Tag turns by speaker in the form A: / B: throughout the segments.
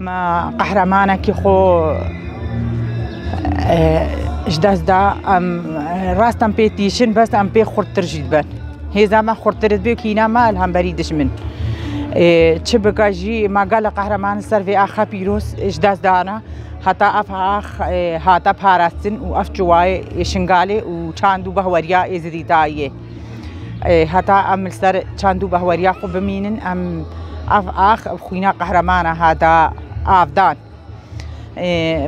A: ما قهرمانك خو اجداز دا ام راستم بيتيشن بس ام بي خورتر جدبان هي زعما خورترت بي كينا ما الهم بريدش من تشبكاجي ما قال قهرمان سرفي اخا بيروس اجداز دانا حتى اف هاتا بارستن واف جواي شنغالي وچاندو بهوريا ازديتايه حتى ام سر چاندو بهوريا خو بمينن ام اف خوينا قهرمان هذا افدان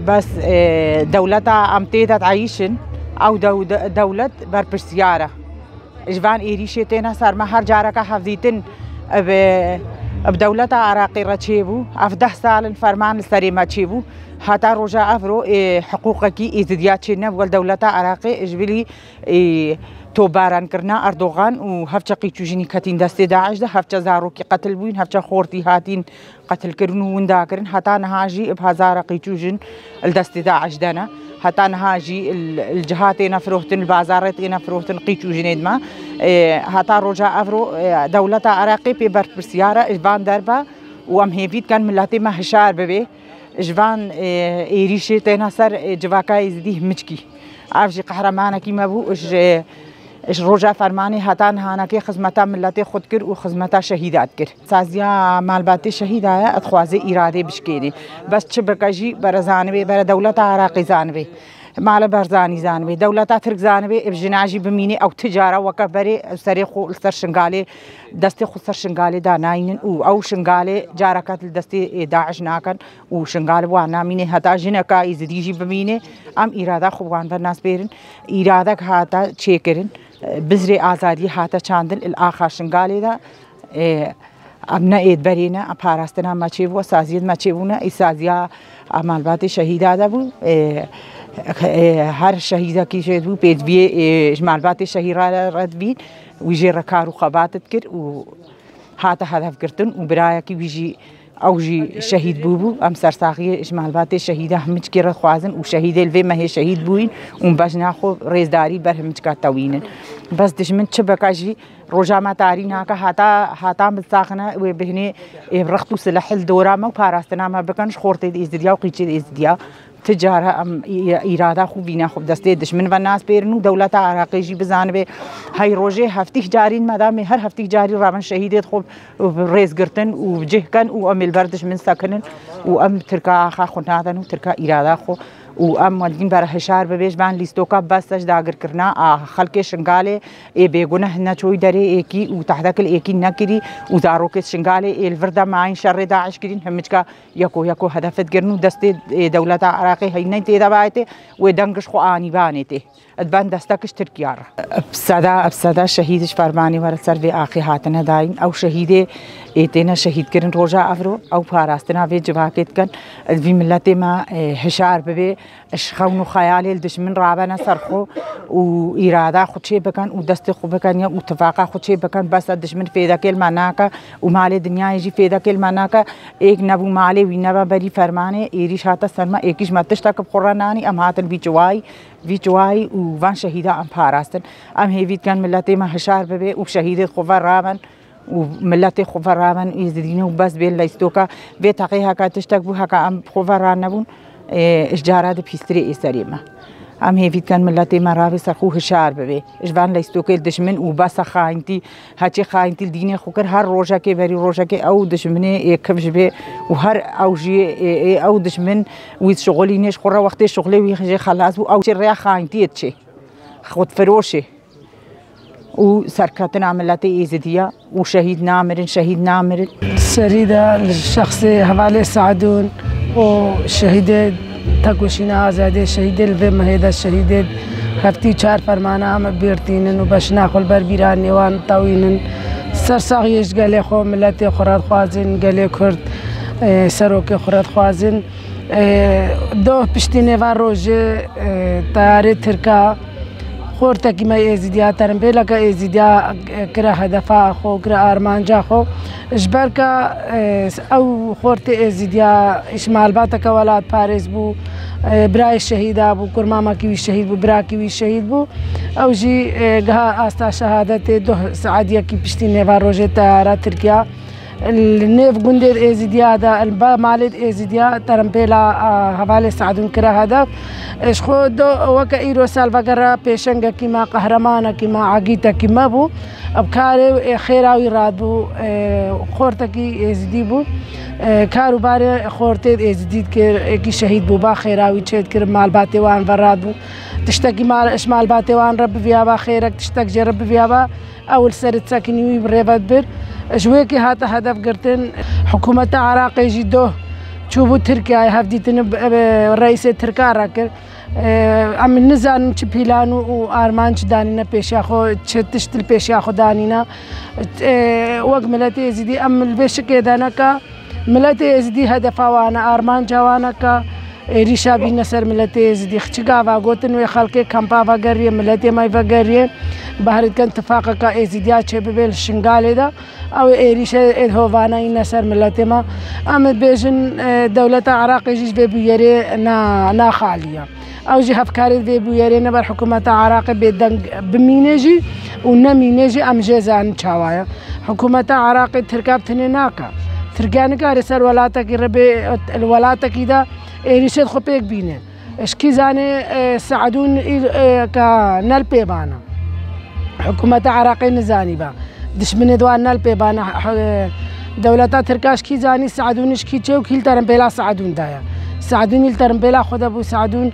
A: بس دولتها ام تيدا تعيشن او دولة بربرسيارة اجبان ايريشتنا صار ما هر جارك حفظيتن بدولتها عراقي رتشيبو اف 10 سال فرمان السري ما تشيبو حتى رجع افرو حقوقك ازدياتشنا والدولتها عراقي اجبلي توباران كرنا أردوغان وهفتا قيتوجيني كاتين داستي داعش ده هفتا زاروكي قتل بوين هفتا خورتي هاتين قتل كرنو ونداكرن حتى نهاجي بهزارة قيتوجين الداستي داعش دانا حتى نهاجي الجهاتين فروهتن البازارتين فروهتن قيتوجيني دما حتى رجع أفرو دولة عراقي ببرت برسيارة إجبان دربا وام هيفيد كان ملاتي ما هشار ببي إجبان إيريشي تينا سر جواكا إزديه مجكي عارفي قهرمانة كيما بو اش رجع فرماني هاتان هانا كي خدمتا ملتي خود كر و خدمتا شهيدات كر سازيا مالباتي شهيدايا اتخوازي اراده بشكيري بس تشبكاجي برزانبي بر دولة عراقي زانبي مال برزاني زانبي دولة ترك زانبي بجناجي بميني او تجارة وكبري سريخو السر شنغالي دستي خو سر شنغالي داناين او شنغالي جاركات الدستي داعش ناكن و شنغالي وانا ميني هتا جنكا ازديجي بميني ام اراده خوان الناس بيرن ارادك هاتا تشيكرن بزري آزادي هاتا چاندن الآخر شنغالي دا ابنا ايد برينا اپاراستنا ما چيبو سازيد ما چيبونا اي سازيا عمالبات شهيدا دا بو هر شهيدا کی شهید بو پیج بي عمالبات شهيرا رد بين ويجي ركارو خباتت كر و هاتا هدف كرتن و برايا کی ويجي اوجي شهيد بوبو ام سرساقيه اجمالبات شهيده همج كير خوازن وشهيد الفي ما هي شهيد بوين ومبجنا خو ريزداري برهمج كاتوين بس دشمن تشبكاجي روجا ما تارين هكا هاتا متساخنه وبهني رختو سلاح الدوره ما باراستنا ما بكنش خورتي ازديا وقيتي ازديا تجارة ام إرادة خو بينا خو دستي دشمن والناس بيرنو دولة عراقي جي بزانبه هاي روجي هفتيك جارين مدام هر هفتيك جاري رامن شهيدات خو ريز قرتن وجهكن وام البردش من ساكنن وام تركا خا خنادن وتركا إرادة خو وام ودين بره هشار ببيش بان ليستوكا بسش داگر کرنا خلق شنغالي اي بيگونه نچوي دري ايكي وتحدك الايكي نكري وزاروك شنغالي الفردا معين شر داعش كرين همجكا يكو هدفت گرنو دست دولة عراقي هي نتي دبايته ودنگش خو اني بانته ادبان دستكش تركيار ابسدا شهيدش فرماني ور سر في اخي هاتنا داين او شهيده ايتنا شهيد كرن روجا افرو او فاراستنا في جواكت كان في ملتي ما هشار ببي اشخون خيالي الدشمن رابنا سرخو وإرادة خود شيء بكن ودست خو بكن يا اتفاقا خود شيء بكن بس الدشمن في ذاك المناكا ومال الدنيا يجي في ذاك المناكا एक नबू माले विनबा बरी फरमाने एरी शाता सरमा एकिश मतश तक कुरानानी अम हातन विचवाई वन शहीदा अम फारास्तन अम हेवित कन मिलते मा हशार बे उ शहीद खुफर रामन وملاتي خفر رامن يزدينه وبس بين لايستوكا بيتقيها كاتشتك بوها كأم خفر رانبون إشجارات بيستري إسريمة أم هي كان ملاتي مرافي سخوه شعر ببي إجبان لايستوكا الدشمن وبس خاينتي هاتي خاينتي الدين خوكر هر روجا كي بري روجا كي أو دشمني كفش بي وهر أوجي أو دشمن ويت شغلينيش خورا وقت شغلي ويجي خلاص أو شريا خاينتي تشي خد فروشي وسركتن عملاتي إيزديا وشهيد نامر
B: سريدة للشخص حوالي سعدون وشهيد تاكوشينا آزادي شهيد الفي مهيدا شهيد هفتي چار فرمانا هم بيرتينن وبشنا خل بربيران نيوان طاوينن سرساغيش قالي خو ملاتي خوراد خوازن قالي كرد سروكي خوراد خوازن دو پشتيني واروجي تياري تركا خورتا کی ما ازدیا ترم بلا کا ازدیا کرا هدفا خو کرا ارمان جا خو اجبر کا او خورت ازدیا اشمال باتا ولاد فارس بو برای شهید ابو کرماما کی شهید بو برا کی شهید بو او جی گها استا شهادت دو سعدیه کی پشتی نوا روجه تیارا ترکیه النيف قندر إيزيديا دا البا مالد إيزيديا ترمبيلا هفالي سعدون كرا هدف إيش خود وكا إيرو سالفاقرا بيشنغا كما قهرمانا كما عقيتا كما بو أبكاري خيراوي رادبو خورتكي إيزيدي بو كارو باري خورتيد إيزيديد كي شهيد بو با خيراوي تشيد كر مال باتيوان فرادبو تشتكي مال إش مال باتيوان رب فيابا خيرك تشتك جي رب فيابا أول سرت ساكنيوي بريفات بر شويكي هاتا هدف قرتن حكومة العراق جدوه شوفوا تركيا هفديتن رئيس تركيا راكر ام نزان چپیلان و آرمان چ دانینا پیشاخو چتشتل پیشاخو دانینا وق ملتي زدي ام البش كدانا کا ملتي زدي هدف وانا آرمان جوانا کا ريشا بي نصر ملتي زدي خچگا وا گوتن و خلق کمپا وگری ملتي ماي وگری بحر كان اتفاق کا ازديا چبل شنگال دا او ريشا هو وانا نصر ملتي ما ام بيجن دولة العراق جيش بيبيري نا خاليه او جي هفكاري بيبيري نبر حكومة العراق بدنگ بمينجي ونمينجي ام جزان چاوايا حكومة العراق تركاب تنيناكا تركان کا رسال ولاتك ربي الولاتك دا ريشد خو بيك بينه اشكي زاني سعدون كا نال بيبانا حكومة العراق نزاني با دشمن دوان نال بيبانا دولة تركاش كي زاني سعدون اشكي تشو كيل ترمبيلا سعدون دايا سعدون الترمبيلا خد ابو سعدون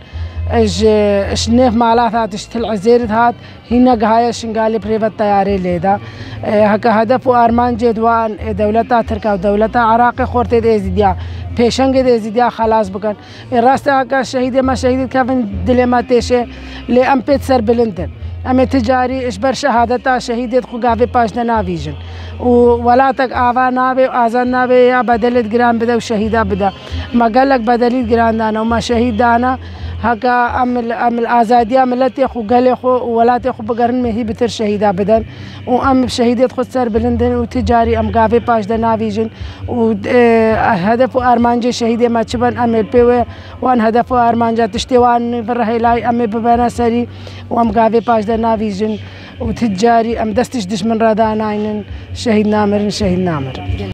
B: اش نيف مالات هات اشتل عزيرت هات هنا قهايا شنقالي بريفت طياري ليدا هكا هدف وارمان جدوان دولة تركا ودولة العراق خورتي دي ازديا پیشنگ دي ازديا خلاص بكن راستا هكا شهيد ما شهيد كافن دلما تيشي لي ام بيت سر بلندن ام تجاري اشبر شهادتا شهيدت خو غافي پاشنا ناويجن ولاتك آوا ناوي آزان ناوي يا بدلت جران بدا وشهيدا بدا ما قالك بدلت جران دانا وما شهيد دانا هكا ام الازاديه ملتي خو قال خو ولاتي خو بقرن مهي بتر شهيدا بدن وام شهيدت خو سر بلندن وتجاري ام غافي باش دنافيجن وهدف ارمانجي شهيده ما تشبن ام بي وان هدف ارمانجا تشتوان فرهيلاي ام ببنا سري وام غافي باش دنافيجن وتجاري ام دستش دش من راداناين شهيد نامر